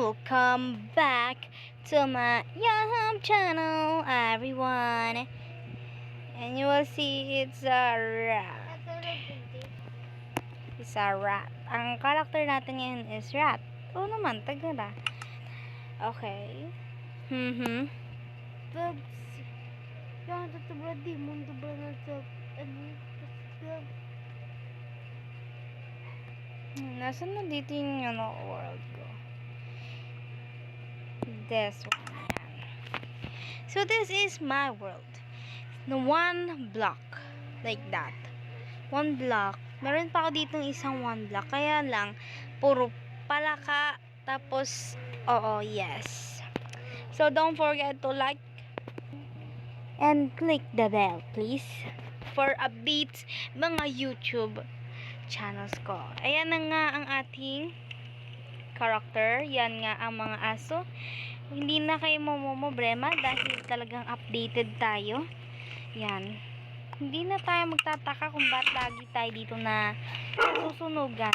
welcome back to my YouTube channel, everyone. And you will see it's a rat. It's a rat. Ang character natin ngayon is rat. Oo naman, tagala. Okay. Yan, tatubra di mo, tatubra na sa, Nasaan na dito yung world ko? This one. Yan. So this is my world. The one block. Like that. One block. Meron pa ako dito isang one block. Kaya lang, puro palaka. Tapos, yes. So don't forget to like and click the bell, please. For updates, mga YouTube channels ko. Ayan na nga ang ating character. Yan nga ang mga aso. Hindi na kayo mamumblema dahil talagang updated tayo. Yan. Hindi na tayo magtataka kung ba't lagi tayo dito na susunugan.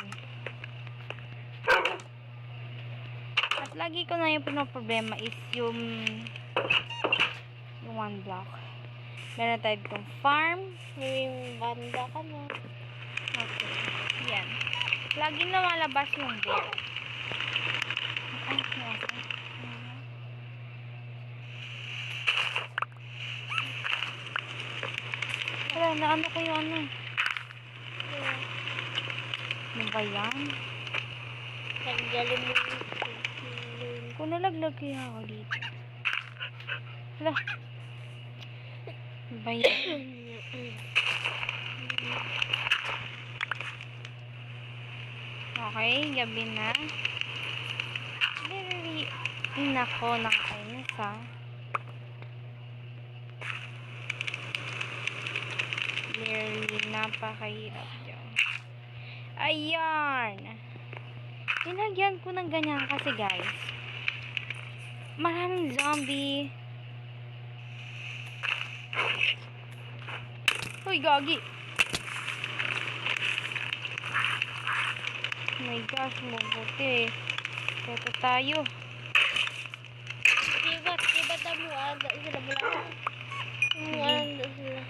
At lagi ko na yung pinoproblema is yung one block. Meron tayo ditong farm. yung banda ka na. Okay. Yan. Lagi na malabas yung bear. Ay, okay. Wala, naano ko yung ano. Ano ba yan? Naggaling mo Kung nalaglag kaya ako dito. Wala. Ano ba yan? Okay, gabi na. Very, nako, nakainis ha. Clearly, napakahirap dyan. Ayan! Nilagyan ko ng ganyan kasi guys. Maraming zombie. Uy, gagi! Oh my gosh, mabuti. Ito tayo. Diba mo, anda sila mula. Anda sila.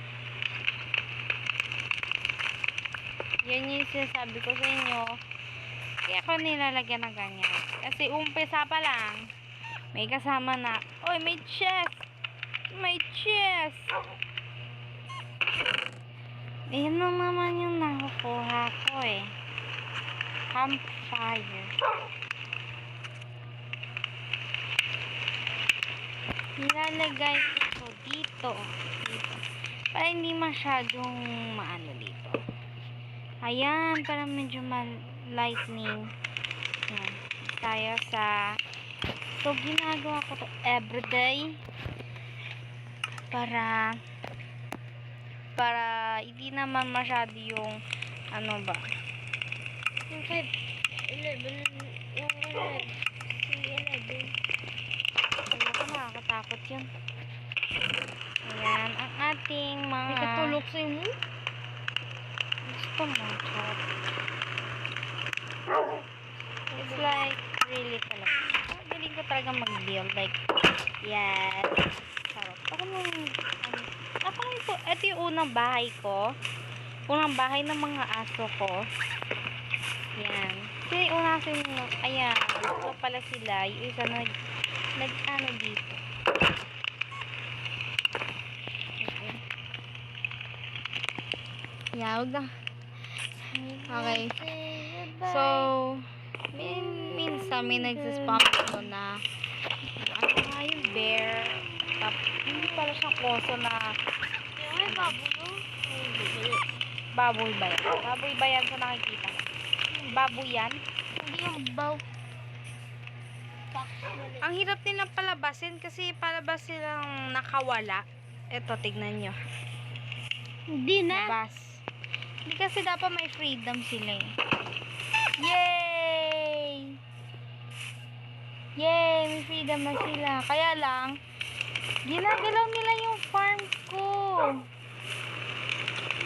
Yan yung sinasabi ko sa inyo. Kaya ako nilalagyan ng ganyan. Kasi umpisa pa lang, may kasama na, oy, may chest! May chest! Ayan na naman yung nakukuha ko eh. Campfire. Nilalagay ko dito. Para hindi masyadong maano dito. Ayan, para medyo lightning. Ayan. Tayo sa... So, ginagawa ko to everyday. Para hindi naman masyado yung ano ba. Yung 11. Ano ko, nakakatakot yun. Ayan, ang ating mga... May katulog sa'yo mo? Gusto mo, charot. It's like, really talaga. Galing ko talaga mag-build. Like, yes. Charot. Ako nung, ito yung unang bahay ko. Unang bahay ng mga aso ko. Yan. Sila yung unang aso yung, ayan. Ito pala sila. Yung isa nag-ano dito. Yeah, huwag na. Okay. So, minsan may nagsispam ko na ano nga yung bear. Hindi pala siya koso na Ay, babo, no? baboy ba yan? Baboy ba yan sa nakikita? Baboy yan? Hindi yung baw. Ang hirap nilang palabasin kasi palabas silang nakawala. Ito, tignan nyo. Hindi na. Labas. Hindi kasi dapat may freedom sila eh. Yay! Yay! May freedom na sila. Kaya lang, ginagalaw nila yung farm ko.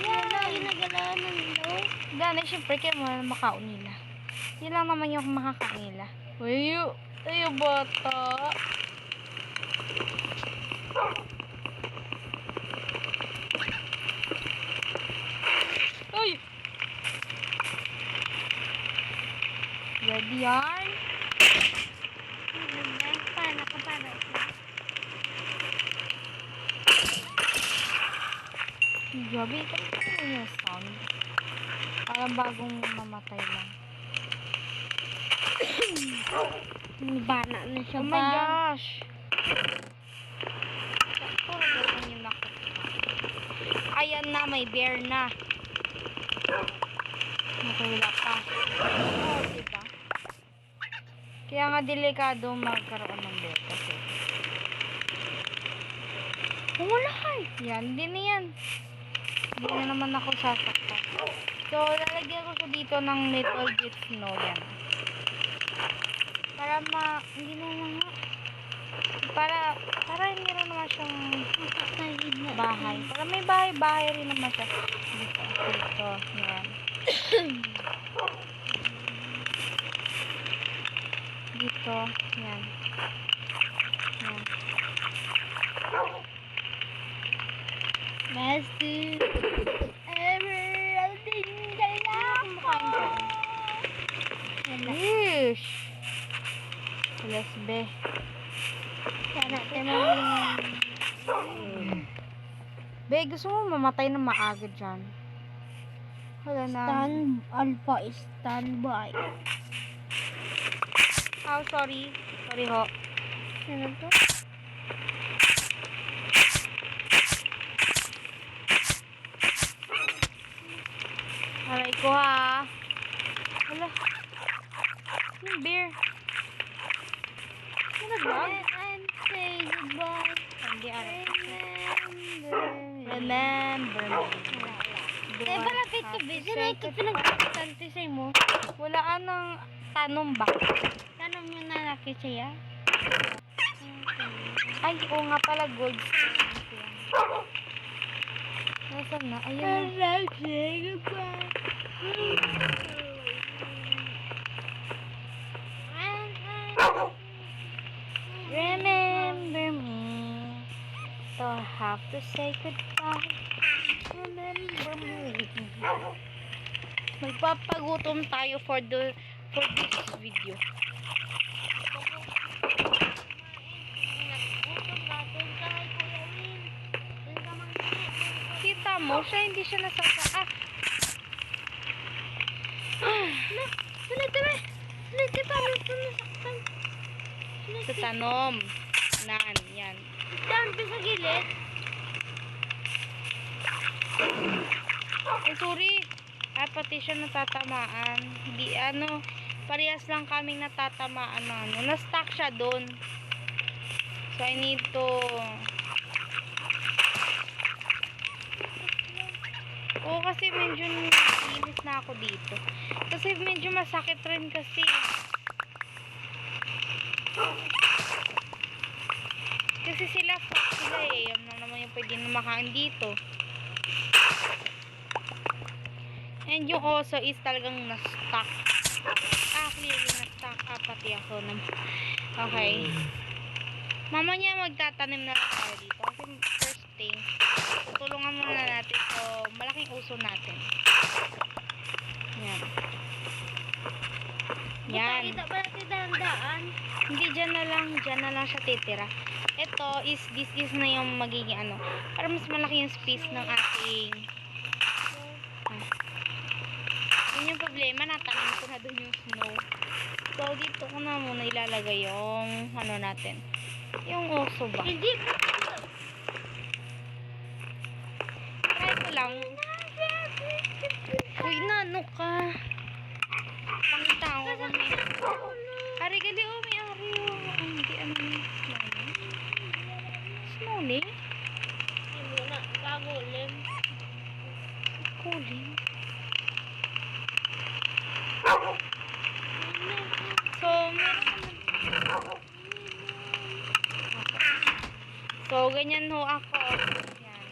Wala, ginagalaan ng ilaw. Gano'n, syempre, kaya mo makaon nila. Yun lang naman yung makakain nila. Uy, Tayo bata. Ay! Ready yarn? Nakapara siya. Grabe, ito yung sound. Parang bagong mamatay lang. Bana na siya Oh ba? my gosh! Puro ganun yung nakita. Ayan na, may bear na. Wala pa. Oh, diba? Kaya nga delikado magkaroon ng bear kasi. Wala yan, hindi na yan. Hindi na naman ako sasaktan. So, lalagyan ko siya dito ng little bit snow yan. Para hindi na lang nga. Para hindi rin naman siyang bahay. Para may bahay rin naman siya. Dito, yan. Dito, yan. Yan. Basti. Everything kailangan mo. Yeesh! Alas be. Sana natin Be, gusto mo mamatay na maaga dyan? Wala na. Alpha is standby. Oh, sorry. Sorry ho. Ano to? Aray ko ha. Wala. Yung beer. Ano ba? And say goodbye. Hindi, aray. Remember. Remember me. Eh, malapit ka, be. Sino ito pinagkakasante sa'yo mo? Wala anong tanong ba? Tanong mo na laki siya. Ay, oo nga pala, gold stone. Nasaan na? Ayun na. Say goodbye. Remember me. Don't have to say goodbye. Remember me. Magpapagutom tayo for this video. Kita mo, siya hindi siya nasasaka. Sa tanom. Yan. Down pa sa gilid. Ay, sorry. Pati siya natatamaan. Hindi, parehas lang kaming natatamaan na, na-stuck siya doon. So, I need to... Oo, kasi medyo inis na ako dito. Kasi medyo masakit rin kasi. Kasi sila eh. Yan lang naman yung pwede na makain dito. And yung oso is talagang na-stuck. Clearly na-stuck. Pati ako naman. Okay. Mamaya magtatanim na lang tayo dito. Kasi first thing, tutulungan muna natin ito. Malaking uso natin. Yan. Yan. Kita ba natin dandaan? Hindi, dyan na lang siya titira. Ito is, this is na yung magiging para mas malaki yung space ng ating yun yung problema, natanim ko na doon yung snow. So, dito ko na muna ilalagay yung natin. Yung oso ba? Hindi. Try ko lang. Uy, nano ka? Pangita ko kami. Ari, gali, may ari. Hindi, Snowly? Hindi muna. Kagulim. Kuling. So, ganyan ho ako. Yan.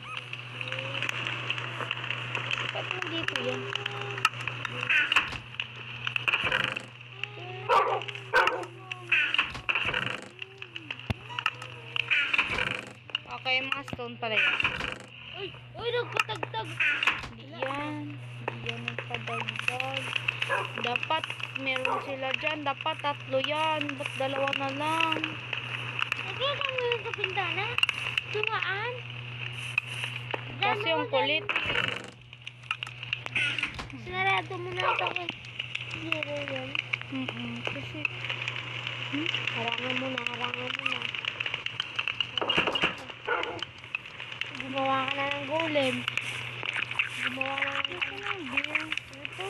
Ba't nandito yan? Okay, mga stone pala yan. Uy, uy, nagpatagtag. Hindi yan. Hindi yan nagpadagdag. Dapat meron sila dyan. Dapat 3 yan. Ba't 2 na lang? Nakita mo yung kapintana? Tumaan. Kasi yung kulit. Sinarado mo na ito. Zero yan. Kasi Harangan mo na, harangan mo na. Gumawa ka na ng golem. Gumawa ka na ng beer. Ito.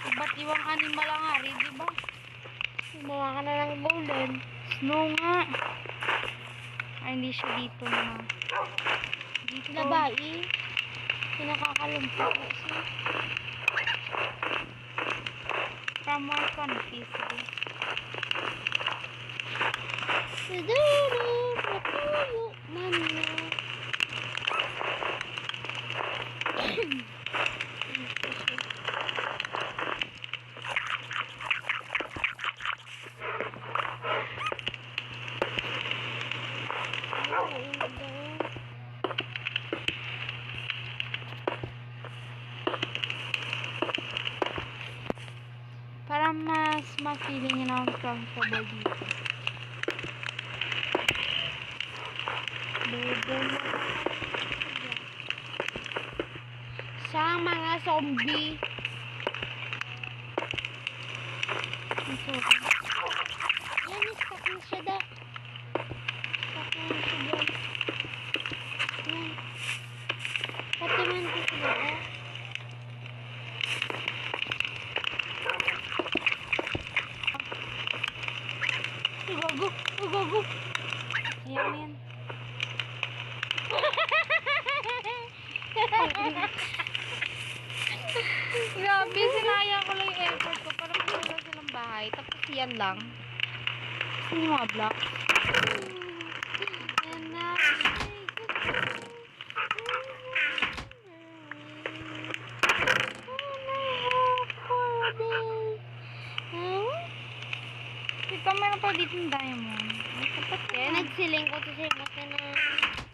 Iba't ibang animal ang hari, di ba? Gumawa ka na ng golem. Snow nga. Ay, hindi siya dito na. Dito. Labai. Pinakakalumpot na siya. From more confusing. Sadero, natuyo, man na. Para mas ma-feeling na comfortable dito. Sa mga zombie. Yan, stuck na siya da. Stuck na siya da. Yan. Pati man ko siya da. Ugago, ugago. Ayan yan. Grabe, sinayang ko lang yung effort ko para wala silang bahay. Tapos yan lang. Tapos yung mga blocks. Yan na. Ito, meron pa dito yung diamond. Ay, tapat Kaya yan. nagsiling ko to siya mata na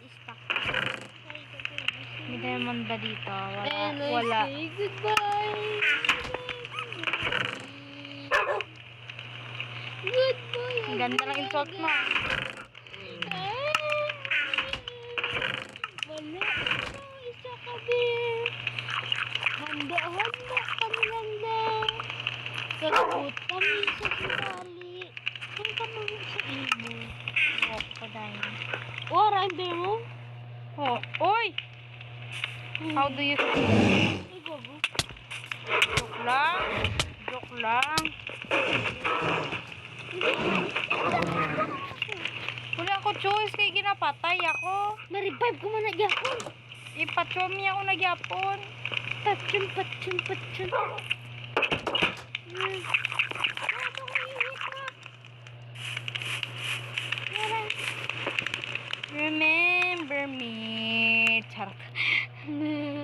stock. May diamond ba dito? Wala. And I Wala. say goodbye. Goodbye. Ang ganda ng insult mo. Wala. Isa ka, bear. Handa kami handa. Kakut kami sa sandali. Kung kami sa imo. Walk pa diamond. Oh, rider mo? Oh, oy! How do you feel? Ay, gago. Joke lang. Joke lang. Wala ako choice kay ginapatay ako. Ma-revive ko man na gyapon. Ipachomi ako nagyapon. Patsun, patsun, patsun. Remember me. Charot.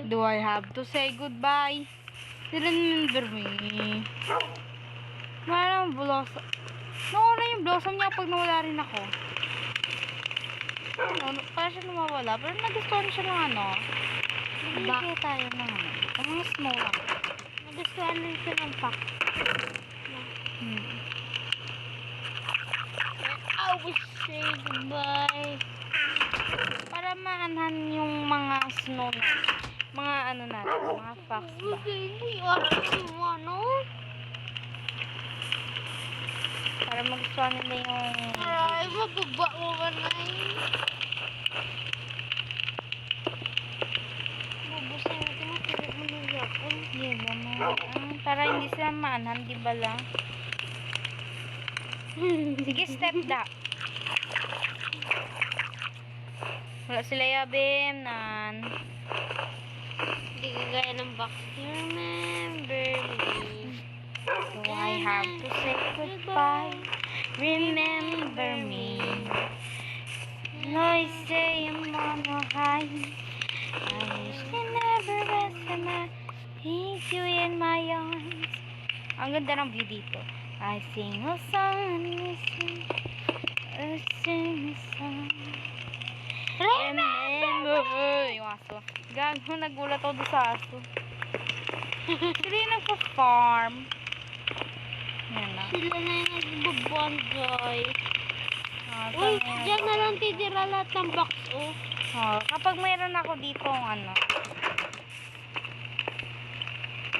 Do I have to say goodbye? Remember me. Parang blossom. Nawala yung blossom niya pag nawala rin ako. Ano, parang siya nawawala. Pero nagustuhan siya ng ano. Nagbigay tayo ng ano. Ang snow lang. Nagustuhan rin siya ng pack. I will say goodbye. Para maanhan yung mga snow na. Mga ano natin. Mga facts ba. Ano? Para magustuhan nila yung... Ay, mababa mo ba na Bubusin natin mo, tinig mo ng yapon. Yun naman. Para hindi sila maanhan, di ba lang? Sige, step da. Wala sila yabim, nan. Hindi ka gaya ng box. Remember me. So I have to say goodbye. Remember me. I say I'm on a high. I wish you never rest in my keep you in my arms. Ang ganda ng view dito. I sing a song and listen. I sing a song. Remember! Yung aso. Gago, nagulat ako doon sa aso. Sila yung nagpa-farm. Yan na. Sila na yung nagbabonjoy. Ah, Uy, saan yan? dyan na lang titira lahat ng box, oh. Oh, kapag mayroon ako dito ano,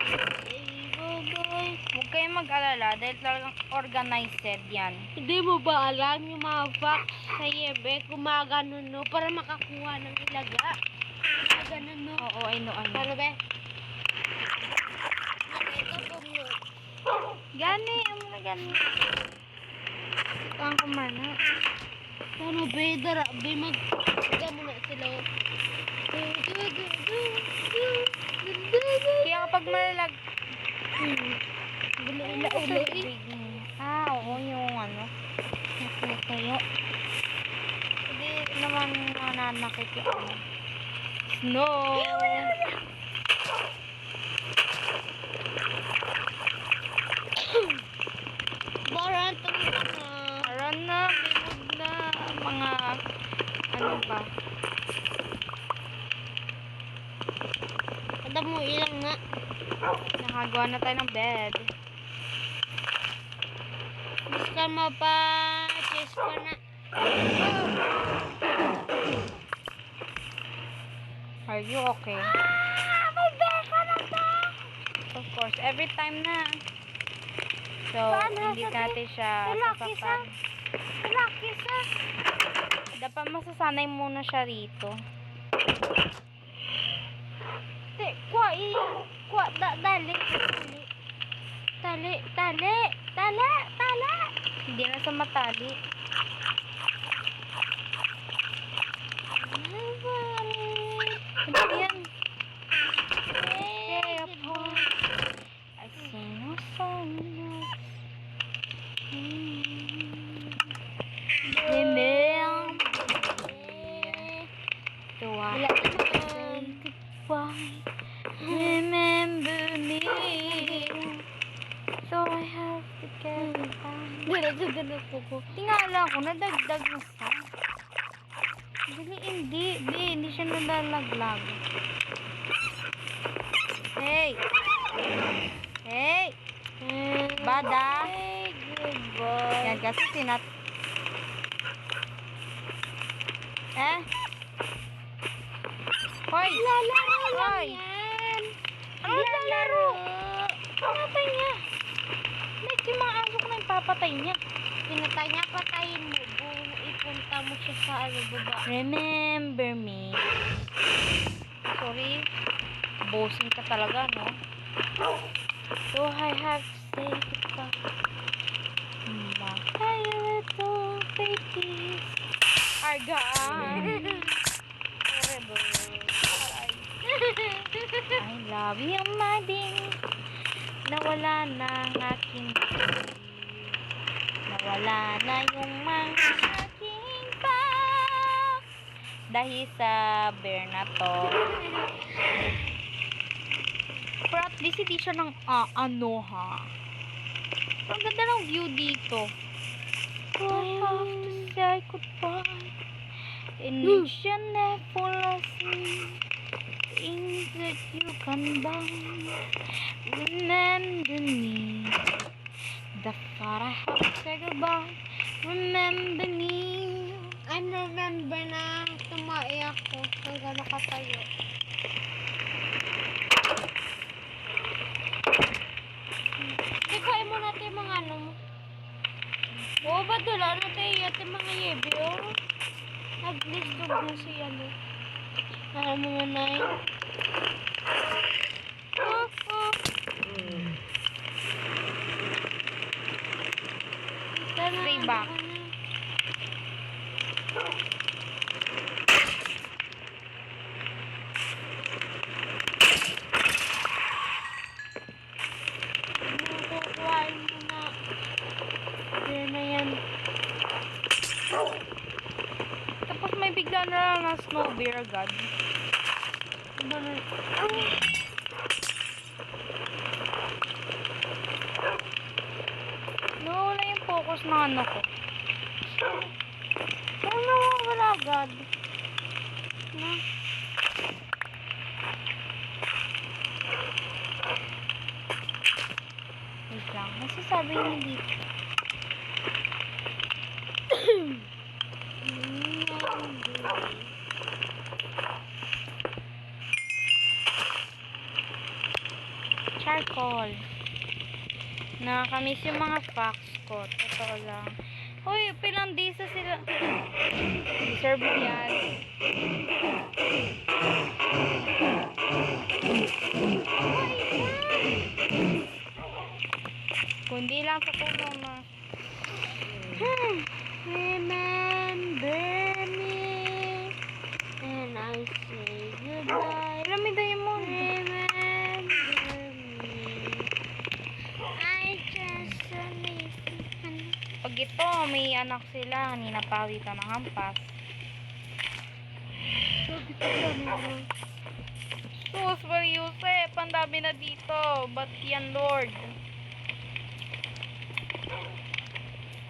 Bye-bye. huwag kayong mag-alala dahil talagang organized yan. Hindi mo ba alam yung mga box sa Yebe, gumagano no, para makakuha ng ilaga? Gumagano no. Oo, I know. Paano ba? Nakita ko mo. Gani, ano na gani. Ito ang kumana. Paano ba? Dara, ba mag... Higa mo na sila. Kaya kapag malalag... Uli. Ah, oo, yung ano. Natutuyo. Hindi naman nananakit yung ano. Snow! Baran, tumita na. Aran na, bilog na. Mga... Ano ba? Kada mo ilang nga. Nakagawa na tayo ng bed. Bis ka mapa-chase ko na. Are you okay? May beka na to. Of course, every time na. So, Paano hindi sabi? natin siya Lucky sasaktan. Lucky sa. Dapat masasanay muna siya rito. Dali. Tali. Hindi na sa matali. Hindi yan. Stay upon. I sing a song. So I say goodbye. Remember me. So I have to carry on. Tingala ko, nadagdag na sa. Hindi siya nalalaglag. Hey! Bada! Goodbye. Yan kasi Hoy! Lalaro lang Hoy! yan. Ano lalaro? Pinatay niya. Like yung mga aso ko na ipapatay niya. Pinatay niya, patayin mo. Ipunta mo siya sa baba. Remember me. Sorry. Bossing ka talaga, no? So I have to say goodbye. My little babies are gone. Forever. I love you, my dear. Nawala na ang aking baby. Nawala na yung mga aking box. Dahil sa bear na to. Pero at least hindi siya ng ano ha. Pero ang ganda ng view dito. I have to say goodbye. And you should never listen. Things that you can buy. Remember me. The thought I have to say goodbye. Remember me. I remember na tumaiyak ko hanggang nakatayo. Ikain mo natin yung mga ano mo. Oo ba doon? Ano tayo yung mga yebe oh? Nag-listog mo siya no. Ano mo na yun? Stay back. Kukuhain mo na. Yan na yan. Tapos may bigla na lang na snow bear agad. Ano na? Nawala yung focus ng ano ko. Ano nawawala agad? na. Wait lang. Masasabi niyo dito. Charcoal. Nakakamiss yung mga facts ko. Totoo lang. Uy, pilandisa sila. Deserve mo yan. Kundi lang sa puno na. Remember me and I say goodbye. Alam mo diamond. Remember me. I just listen. Pag ito, may anak sila. Kanina pawitan ng hampas. Sus, Mariusep. Ang dami na dito. Ba't yan, Lord?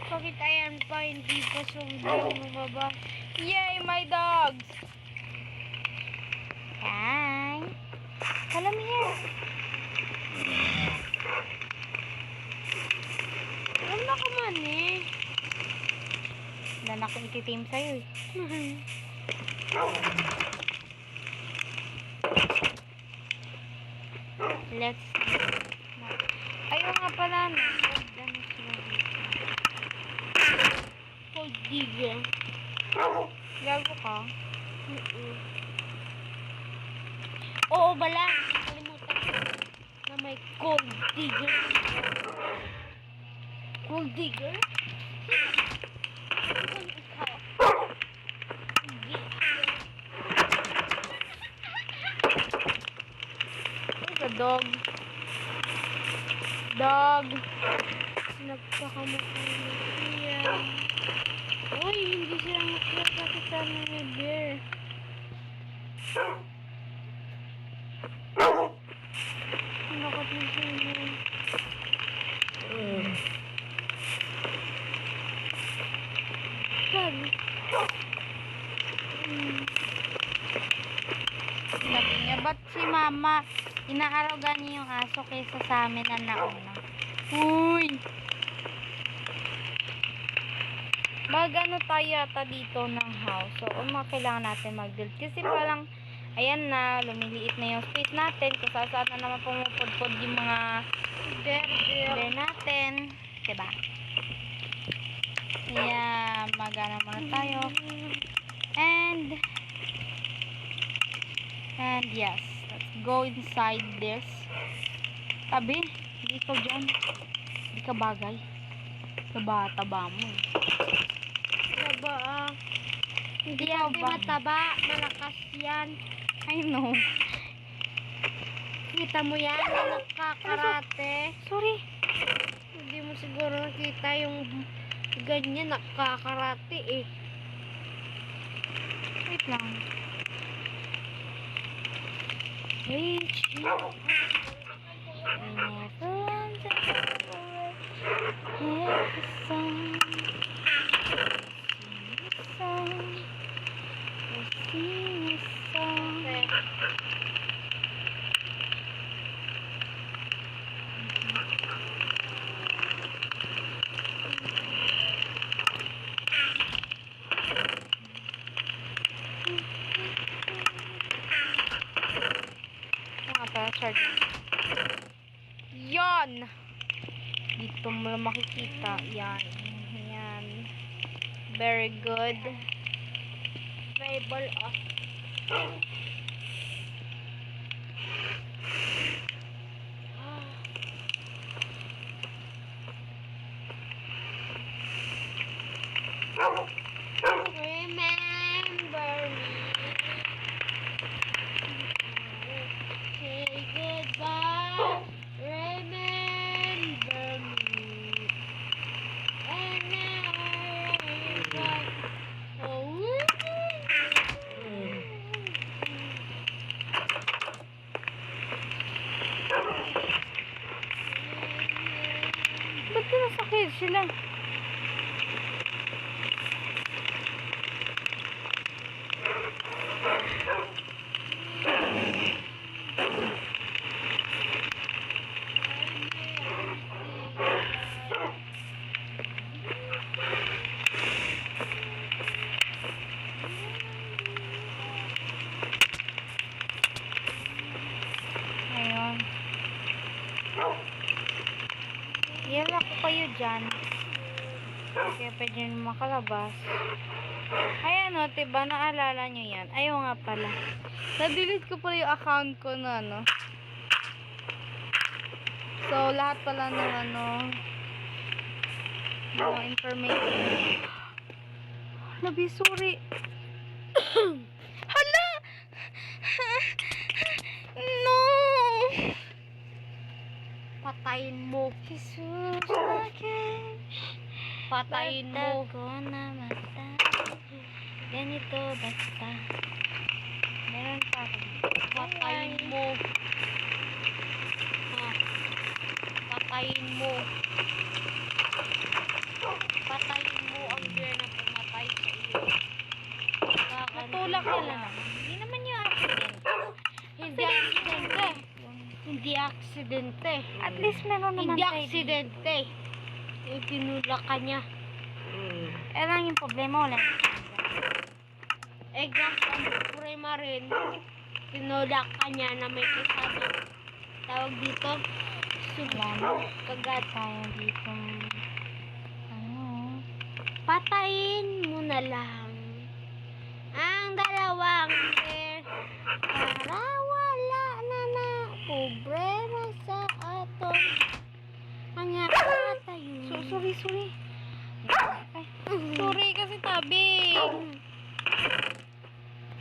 Bakit ayan pa, hindi pa sumbi mo ba? Yay, my dogs! Hi! Come here. Alam na ka man eh. Wala na akong ititim sa'yo eh. Let's ayaw nga pala na. Ano sila dito? Cold digger. Gago ka? Oo, bala. Kalimutan ko na may cold digger. Cold digger? Sa dog. Dog. Nagkakamukha na siya. Uy, hindi sila magkakati sa may bear. Nakot na siya. Sabi. Sabi niya, ba't si mama inaaraw niya yung aso kaysa sa amin na nauna? Uy! Mag-ano tayo yata dito ng house. So, kailangan natin mag-build. Kasi parang, ayan na, lumiliit na yung space natin. Kung saan na naman pumupudpod yung mga bear natin. Diba? Kaya, mag-ano muna tayo. And yes, let's go inside this. Tabi, hindi ikaw dyan. Hindi ka bagay. Taba-taba mo eh. Taba Hindi Ikaw yan ba? mataba. Malakas yan. I know. Kita mo yan na nakakarate. Sorry. Hindi mo siguro nakita yung ganyan nakakarate eh. Wait lang. Reach you. We never want to go away. Every song. Sing a song. Charger. Yon! Dito mo lang makikita. Yan. Yan. Very good. Bible of remember me. Say goodbye. Remember me. And now I'm back. Ba't nasakit sila? dyan. Kaya pwede nyo makalabas. Ayan o, diba? Naalala nyo yan. Ayaw nga pala. Na-delete ko pala yung account ko na, ano. So, lahat pala ng, ano, mga information. Labi, sorry. Hala! No! Patayin mo. Jesus, akin. Patayin mo. Ko na mata. Ganito basta. Meron pa ako. Patayin mo. Ha? Patayin mo. Patayin mo ang bear na pumatay sa iyo. Natulak na lang. Hindi naman yung accident. Hindi aksidente. Hindi aksidente. At least meron naman Hindi tayo aksidente. Itinulak ka niya. Eh lang yung problema, wala. Gas ang prima rin. Tinulak ka niya na may kasama. Tawag dito. Wala. Kagat tayo dito. Ano? Patayin mo na lang ang dalawang bear para wala na problema sa ato. Mga patayin. Sorry. Ay, sorry kasi tabi.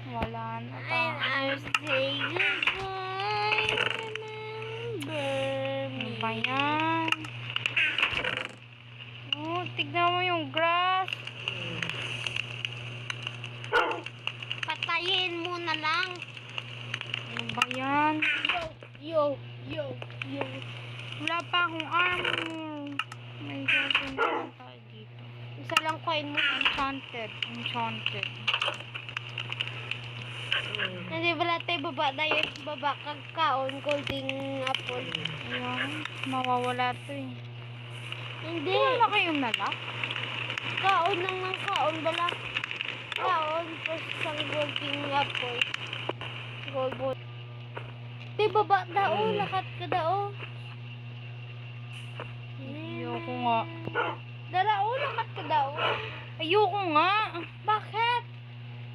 Wala na And pa. I'll say goodbye. Remember Ano me. ba yan? Oh, tignan mo yung grass. Patayin mo na lang. Ano ba yan? Yo. Wala pa akong armor. May gagawin naman tayo dito. Isa lang coin mo. Enchanted. Hindi ba tayo baba tayo? Baba kagkaon, golden apple. Ayan. Mawawala to eh. Hindi. Wala kayong nalak? Kaon lang ng kaon. Bala. Kaon. Tapos isang golden apple. Gold. Di baba dao. Lakat ka dao. Ayoko nga. Darao, lakat ka dao. Ayoko nga. Bakit?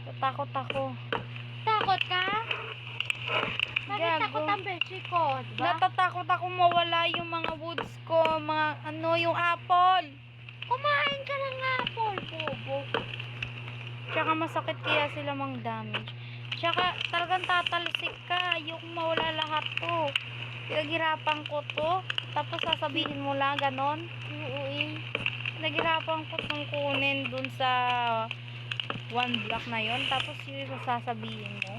Tatakot ako. Takot ka? Bakit Gago. takot ang beshi ko? Diba? Natatakot ako mawala yung mga woods ko. Yung apple. Kumain ka ng apple, bobo. Tsaka masakit kaya sila mang damage. Tsaka talagang tatalsik ka. Ayoko mawala lahat to. Pinaghirapan ko to. Tapos sasabihin mo lang ganon. Uuwi. Pinaghirapan ko itong kunin dun sa one block na yon. Tapos yung sasabihin mo.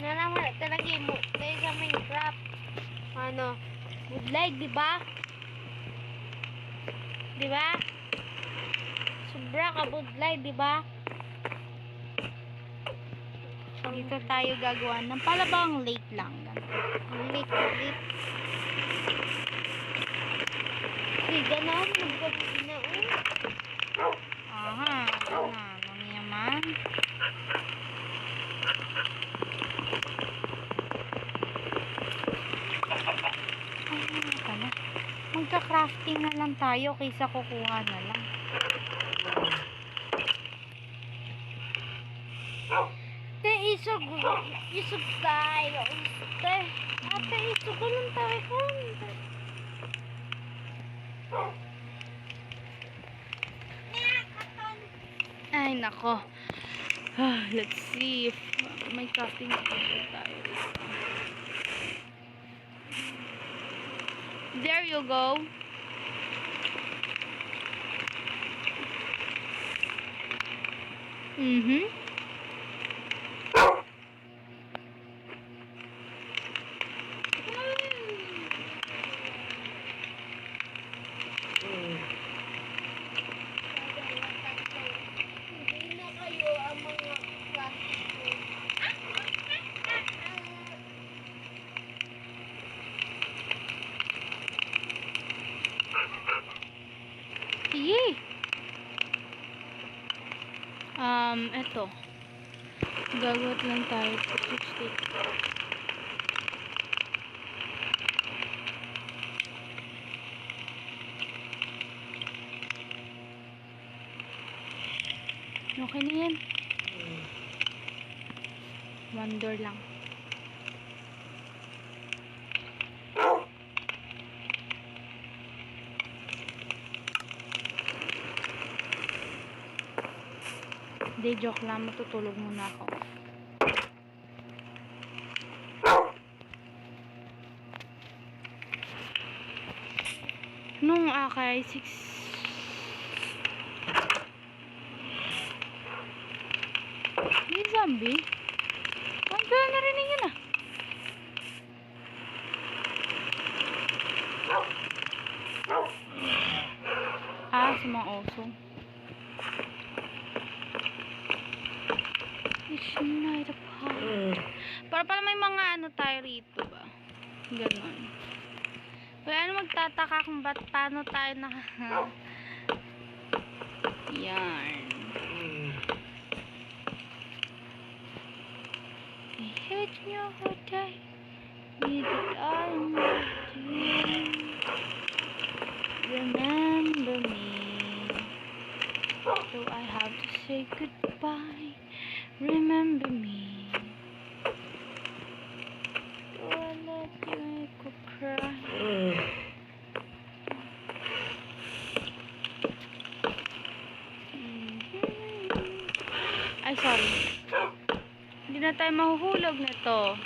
Nalaman talaga mo. Dahil sa Minecraft. Ano? Good light, di ba? Di ba? Sobra ka good light, di ba? Dito tayo gagawa ng palabang late lang. Ganun. Late. Sige na, magbabi na, Aha. Ano naman? Pala. Magka-crafting na lang tayo kaysa kukuha na lang. Isog tayo. Ate, isog ko lang tayo. Ay, nako. Let's see if may crafting table tayo dito. There you go. Hindi na kayo ang mga klase ko. Sige. Eto. Gagawat lang tayo. 60. Okay na yan. One door lang. Hindi, joke lang. Matutulog muna ako. Nung akay, 6... Hindi zombie. Ang gano'n narinig yun ah. Sa mga oso. It's night apart. Para may mga ano tayo rito ba? Ganon. Kaya ano magtataka kung paano tayo Yan. I hate you all day. Need that I'm waiting. Remember me. So I have to say goodbye. Remember me. Do I let you make a cry? Ay, sorry. Hindi na tayo mahuhulog nito.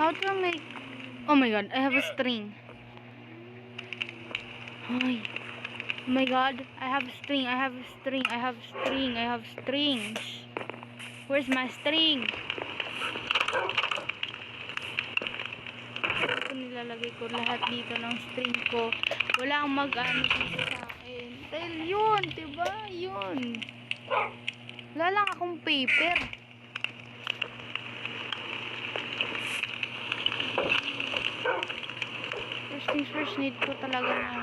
How to make... Oh my god, I have a string. Ay. Oh my god, I have a string, I have a string, I have string, I have strings. Where's my string? Ito nilalagay ko lahat dito ng string ko. Wala akong mag-ano dito sa akin. Dahil yun, diba? Yun. Wala lang akong paper. First things first, need ko talaga ng...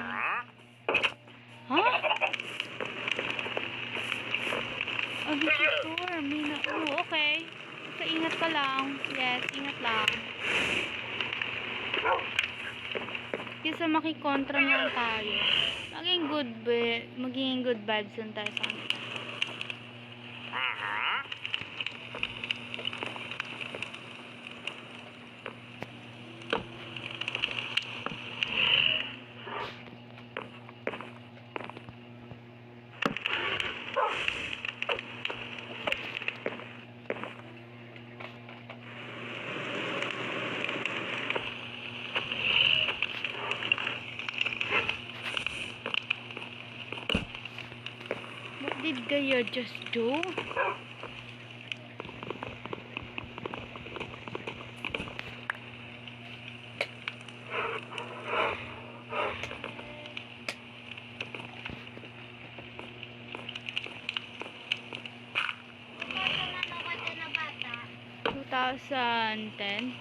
Oh, this is sure. May na... Oh, okay. So, ingat ka lang. Yes, ingat lang. Kasi makikontra na tayo. Maging good vibes lang tayo sa kanila. What did Gaia just do? $2,010.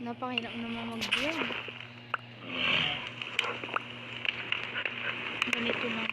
Napakahirap naman mag-vlog. Ganito lang.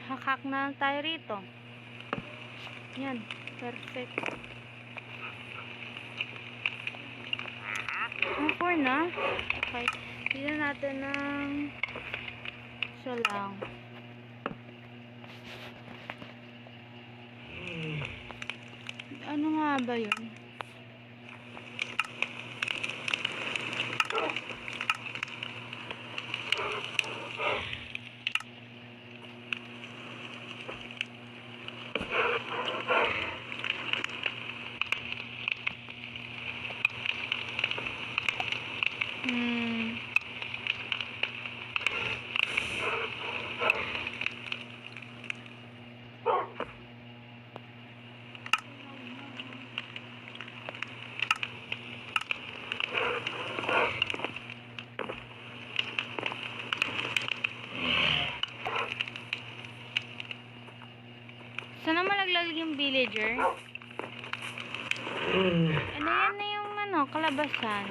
Hakak na lang tayo rito. Yan. Perfect. Four na. Okay. Tignan natin ng isa lang. Ano nga ba yun? Sana malaglag yung villager. Ano yan na yung kalabasan.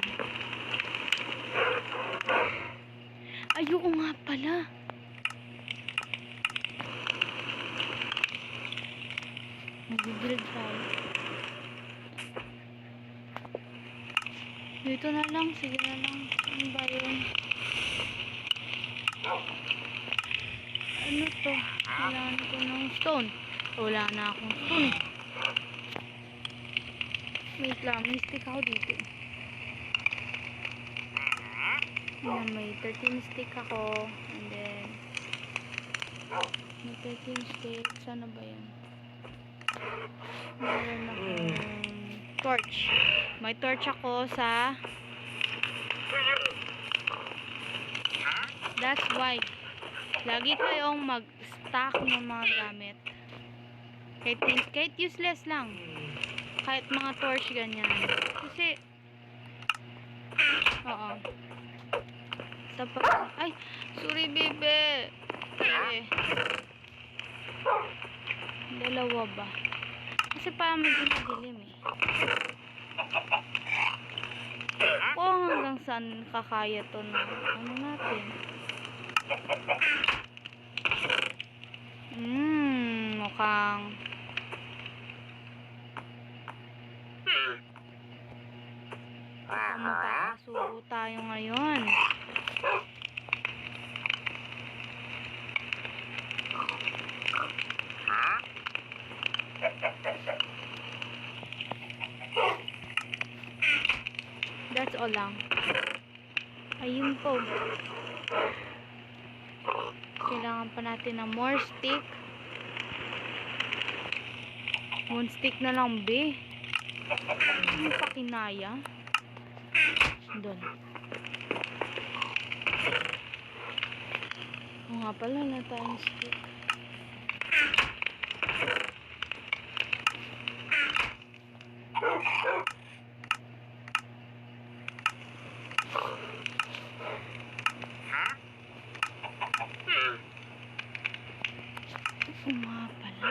Ayoko nga pala. Nag-build tayo. Dito na lang. Sige na lang. Ano ba yun? Ano to? Kailangan ko ng stone. Wala na akong stone. Wait lang. May stick ako dito. Ayan, may 13 stick ako. And then may 13 stick. Sana ba yan? Meron akong torch. May torch ako sa that's why lagi kayong mag-stack ng mga gamit. Kahit useless lang. Kahit mga torch ganyan. Kasi oo. Ay, sorry bebe. Dalawa ba? Kasi parang medyo madilim eh. Hanggang saan kakaya to na ano natin? Mukhang makakasubo tayo ngayon. That's all lang. Ayun po. Kailangan pa natin ng more stick. One stick na lang, be. Ano pa kinaya? Doon. O nga pala na tayong stick. O nga pala.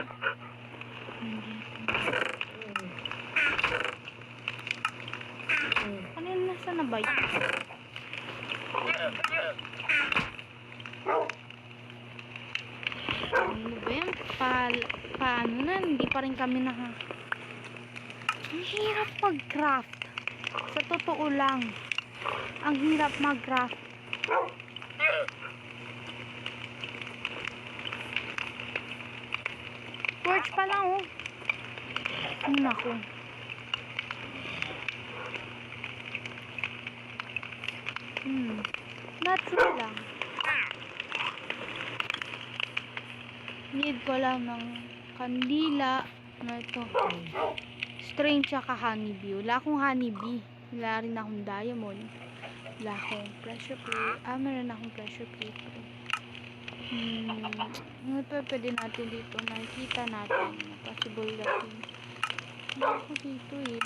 Ano yun? Nasa na ba yun? Ano ba yan? Paano na? Hindi pa rin kami Ang hirap mag-craft. Sa totoo lang. Ang hirap mag-craft. Torch pa lang, oh. Naku. Natural lang. Need ko lang ng kandila na ito. String tsaka honeybee. Wala akong honeybee. Wala rin akong diamond. Wala akong pressure plate. Meron akong pressure plate. Ano pa pwede natin dito? Nakikita natin. Possible natin. Ano ako dito eh.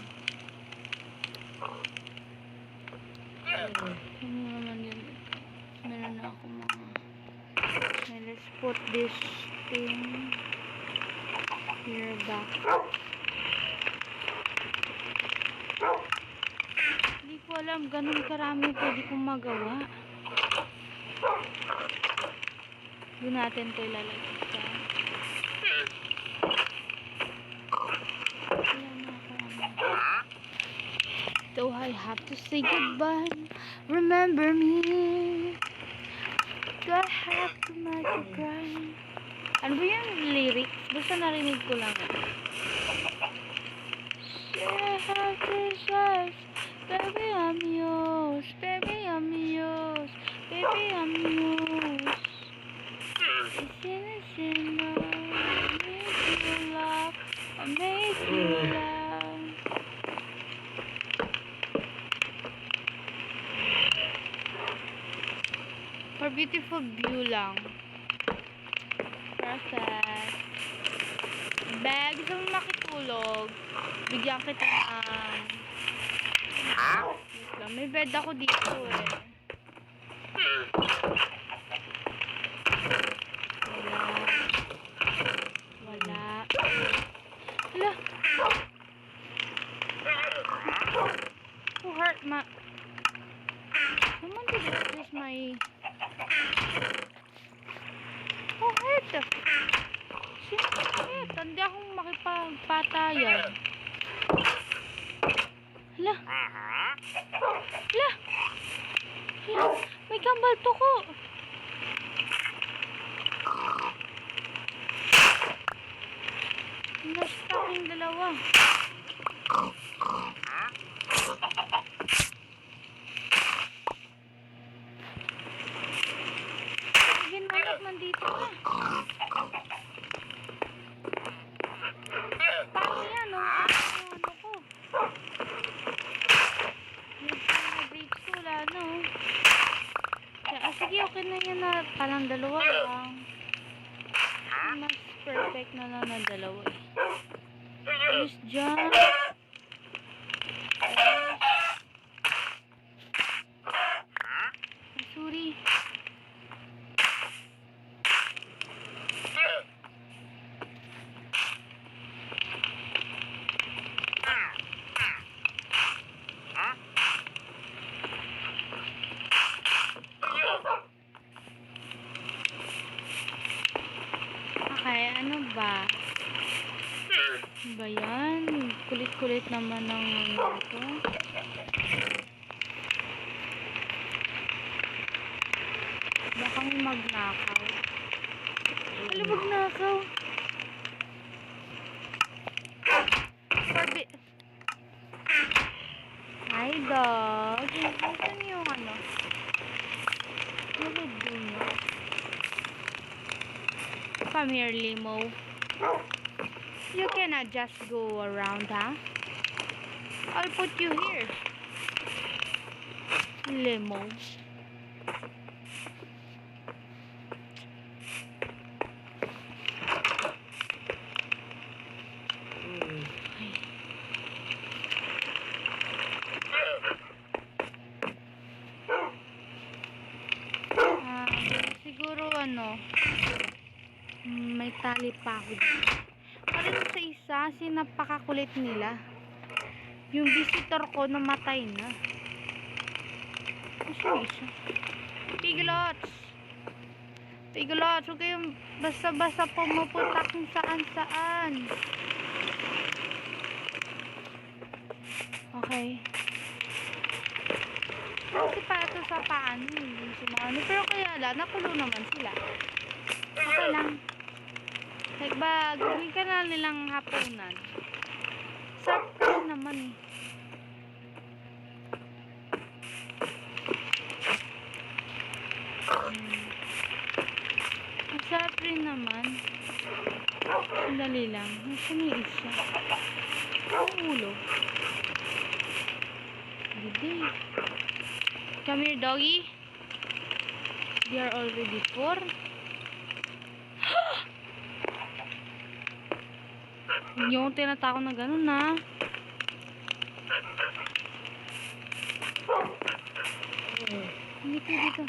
Ano naman yun? Meron na ako mga. Let's put this thing here back. Hindi ko alam ganun karami pwede kong magawa. Doon natin ito ilalagay sa so I have to say goodbye. Remember me. Do I have to make you cry? Ano ba yung lyrics? Basta narinig ko lang. I have to say, baby I'm yours, baby I'm yours, baby I'm yours. It's innocent, I make you laugh, I make you laugh. For beautiful view lang. Process. Bag, gusto mo makitulog. Bigyan kita ng wait lang, may bed ako dito eh. Wala. Hala. Who hurt my... Someone did this my... Who hurt the... Shit, hindi akong makipagpatayan. Hala. Hala. Hala. May kambal to ko. Na-stuck yung dalawa. Ginamit nandito ka. Paano yan, oh? Ano ko? Nag-breaks ko, wala na, oh. Kaya, sige, okay na yan na. Parang dalawa lang. Mas perfect na lang na dalawa, eh. Alis dyan. Sorry. Okay, ano ba? Ano ba yan? Kulit-kulit naman ng ano ito. Baka may magnakaw. Ano magnakaw? Hi, dog. Saan yung ano? Ano doon? Come here, Limo. You cannot just go around, huh? I'll put you here. Limo. Siguro ano, may tali pa ako dito. Parang sa isa, napakakulit nila. Yung visitor ko namatay na. Saan isa? Piglets! Piglets, huwag kayong basta-basta pumupunta kung saan-saan. Okay. Kasi pato sa paano, hindi sumano. Pero kaya lang, nakulo naman sila. Okay lang. Like ba, gawin ka na nilang hapunan. Sarap ka rin naman eh. Ang sarap rin naman. Sandali lang. Nasaan yung isa? Ang ulo. Hindi. Come here, doggy. They are already 4. Yung tinatako na gano'n na. Hindi kayo dito.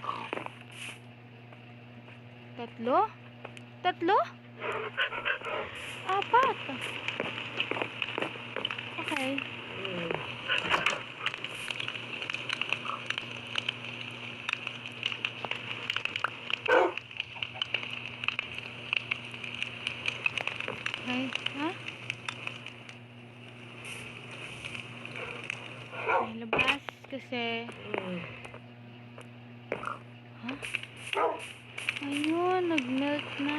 3? 3? 4. Okay. Okay. Ha? May labas kasi. Ha? Ayun, nag-melt na.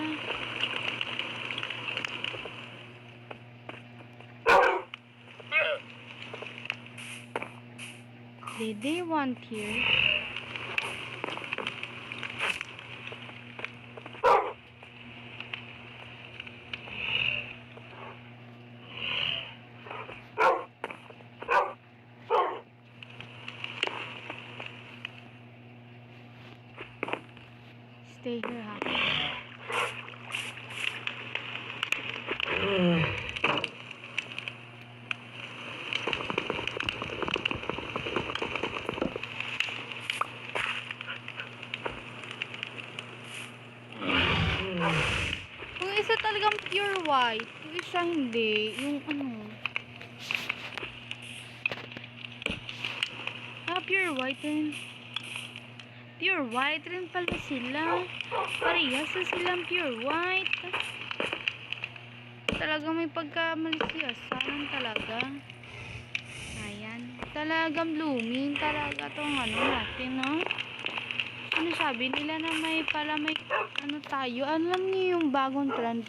Did they want here? Stay here, ha? Yung isa talagang pure white. Yung isa hindi. Yung ano. Pure white rin. Pure white rin pala sila. Parehas na silang pure white. Talagang may pagkamalisyasan talaga. Ayan. Talagang blooming talaga tong ano natin, no? Sinasabi nila na may ano tayo. Alam niyo yung bagong trend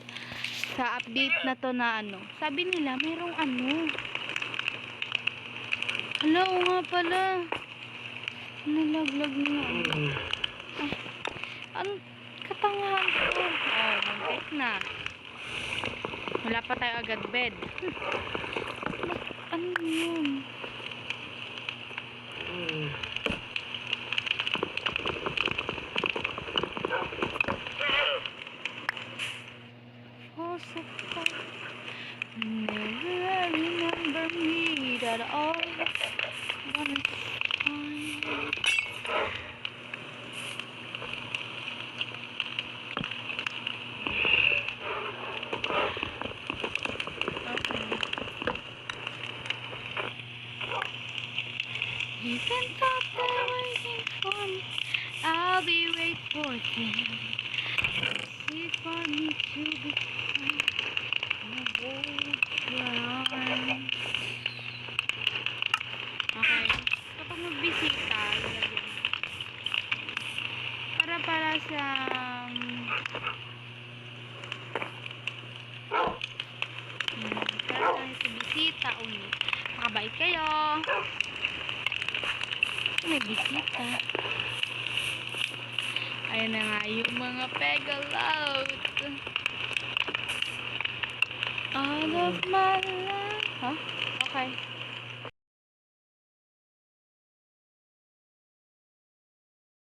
sa update na to na ano. Sabi nila mayroong ano. Hala, oo nga pala. Nalaglag na. Ay, ang katangahan ko. Oh, muntik na. Wala pa tayo agad bed. Ano yun? Oh, so far. Never remember me that all wanna find. You can stop there waiting for me. I'll be waiting for you. It's for me to be kind. And hold your arms. Okay. Kapag magbisita, lalagyan. Para sa para sa bisita ulit. Makabait kayo. May bisita. Ayan na nga yung mga pegalout. All of my life. Huh? Okay.